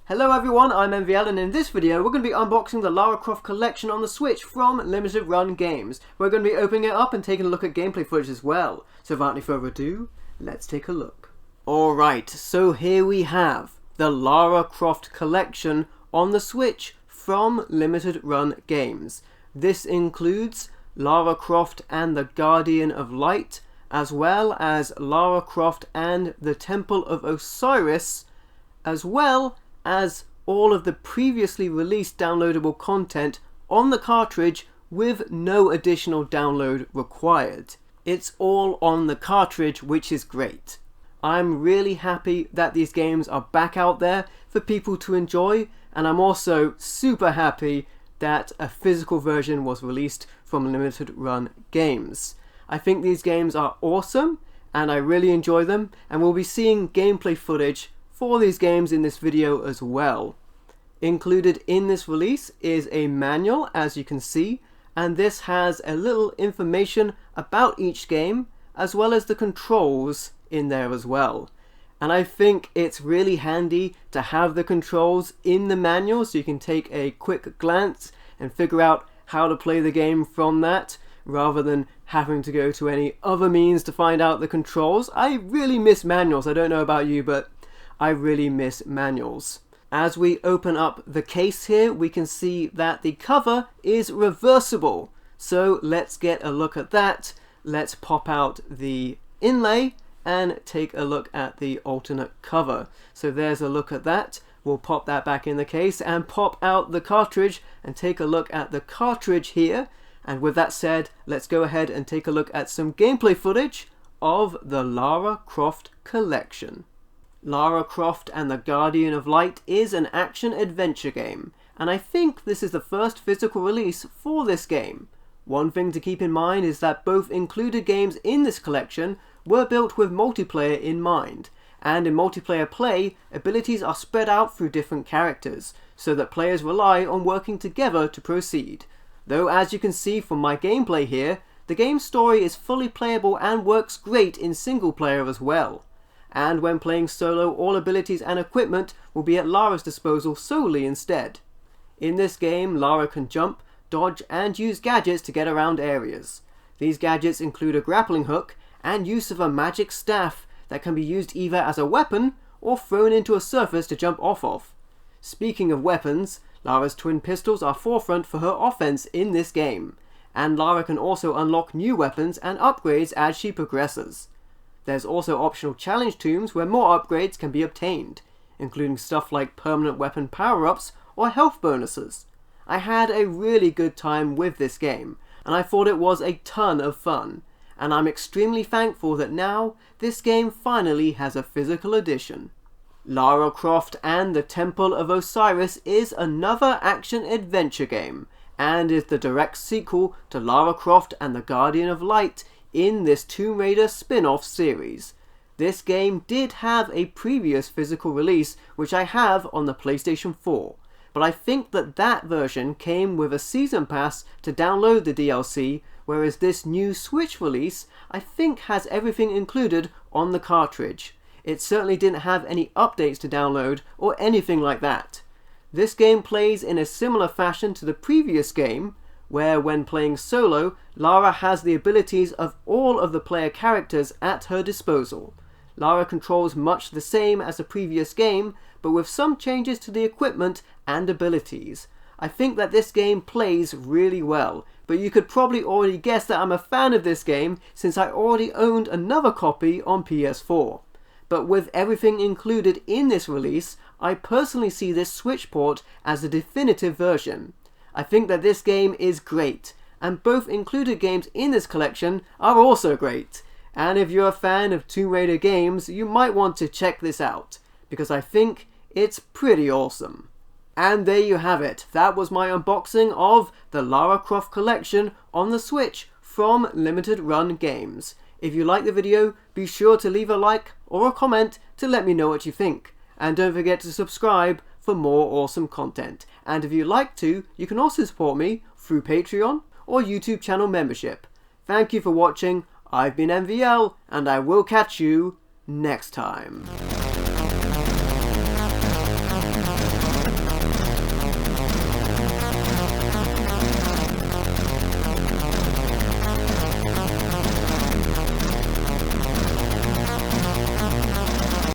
Hello everyone, I'm MVL, and in this video we're going to be unboxing the Lara Croft collection on the Switch from Limited Run Games. We're going to be opening it up and taking a look at gameplay footage as well. So without any further ado, let's take a look. Alright, so here we have the Lara Croft collection on the Switch from Limited Run Games. This includes Lara Croft and the Guardian of Light, as well as Lara Croft and the Temple of Osiris, as well as all of the previously released downloadable content on the cartridge with no additional download required. It's all on the cartridge, which is great. I'm really happy that these games are back out there for people to enjoy, and I'm also super happy that a physical version was released from Limited Run Games. I think these games are awesome and I really enjoy them, and we'll be seeing gameplay footage for these games in this video as well. Included in this release is a manual, as you can see, and this has a little information about each game as well as the controls in there as well. And I think it's really handy to have the controls in the manual so you can take a quick glance and figure out how to play the game from that, rather than having to go to any other means to find out the controls. I really miss manuals. I don't know about you, but I really miss manuals. As we open up the case here, we can see that the cover is reversible. So let's get a look at that. Let's pop out the inlay and take a look at the alternate cover. So there's a look at that. We'll pop that back in the case and pop out the cartridge and take a look at the cartridge here. And with that said, let's go ahead and take a look at some gameplay footage of the Lara Croft collection. Lara Croft and the Guardian of Light is an action-adventure game, and I think this is the first physical release for this game. One thing to keep in mind is that both included games in this collection were built with multiplayer in mind, and in multiplayer play, abilities are spread out through different characters, so that players rely on working together to proceed. Though as you can see from my gameplay here, the game's story is fully playable and works great in single player as well. And when playing solo, all abilities and equipment will be at Lara's disposal solely instead. In this game, Lara can jump, dodge and use gadgets to get around areas. These gadgets include a grappling hook and use of a magic staff that can be used either as a weapon or thrown into a surface to jump off of. Speaking of weapons, Lara's twin pistols are forefront for her offense in this game, and Lara can also unlock new weapons and upgrades as she progresses. There's also optional challenge tombs where more upgrades can be obtained, including stuff like permanent weapon power-ups or health bonuses. I had a really good time with this game, and I thought it was a ton of fun, and I'm extremely thankful that now this game finally has a physical edition. Lara Croft and the Temple of Osiris is another action-adventure game, and is the direct sequel to Lara Croft and the Guardian of Light in this Tomb Raider spin-off series. This game did have a previous physical release, which I have on the PlayStation 4, but I think that version came with a season pass to download the DLC, whereas this new Switch release I think has everything included on the cartridge. It certainly didn't have any updates to download or anything like that. This game plays in a similar fashion to the previous game, where when playing solo, Lara has the abilities of all of the player characters at her disposal. Lara controls much the same as the previous game, but with some changes to the equipment and abilities. I think that this game plays really well, but you could probably already guess that I'm a fan of this game since I already owned another copy on PS4. But with everything included in this release, I personally see this Switch port as the definitive version. I think that this game is great, and both included games in this collection are also great. And if you're a fan of Tomb Raider games, you might want to check this out, because I think it's pretty awesome. And there you have it. That was my unboxing of the Lara Croft collection on the Switch from Limited Run Games. If you liked the video, be sure to leave a like or a comment to let me know what you think. And don't forget to subscribe for more awesome content. And if you'd like to, you can also support me through Patreon or YouTube channel membership. Thank you for watching. I've been MVL, and I will catch you next time.